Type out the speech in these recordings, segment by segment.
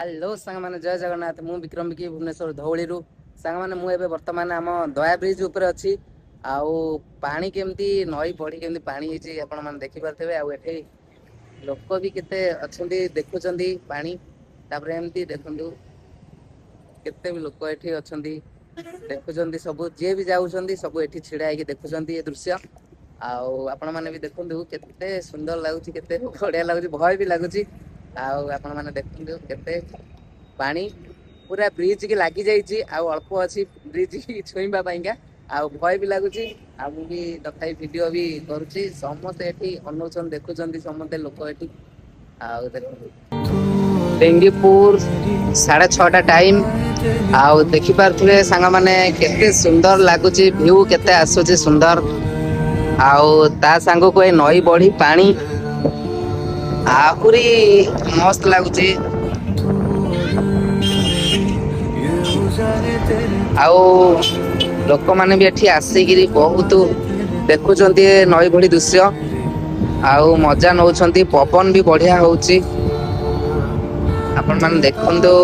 hello सांग मैंने जय जगन्नाथ मु विक्रम विकी भुवनेश्वर धौली सांग मैंने मुझे बर्तमान आम दया ब्रिज उपर अच्छी आउ पानी केमती नई बढ़ी केमती पानी होती आपण मैंने देखिपे आठे लोक भी केते अच्छा देखुं पानी तापर एमती देखु केते भी लोक ये अच्छा देखुं सब जी भी जाऊँच सब ये छिड़ा होगी देखुं ये दृश्य आपण मैंने भी देखु केते सुंदर लगुच केते बढ़िया लगुच भय भी लगुच आपण मैंने देखु केते पानी पूरा ब्रिज की लगी जाइए अल्प अच्छी ब्रिज की छुईबा आ भय भी लगुच भी तथा वीडियो भी करुच्ची समस्ते ये अनौन देखुं समस्ते लोक ये डेंगीपुर 6:30 टाइम आउ देखी पारे सांग माने केते सुंदर लगुच व्यू केते आसुची सुंदर आउ ता सांग को नई बढ़ी पानी आहुरी मस्त लगुच आउ लोक माने भी एठी आसिकिरी बहुत देखुं नई भड़ी दृश्य आउ मजा नौ पवन भी बढ़िया होची आपण माने देखंदो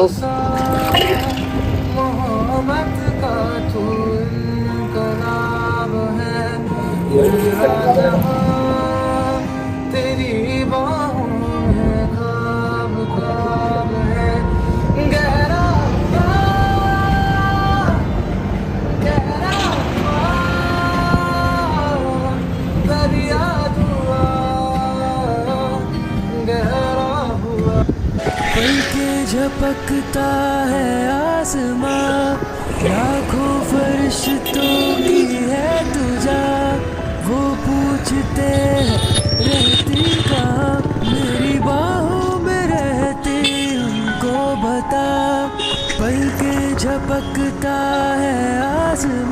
पल के झपकता है आसमां लाखों फरिश्तों की है तुझा वो पूछते हैं रहती कहाँ मेरी बाहों में रहती उनको बता पल के झपकता है आसमां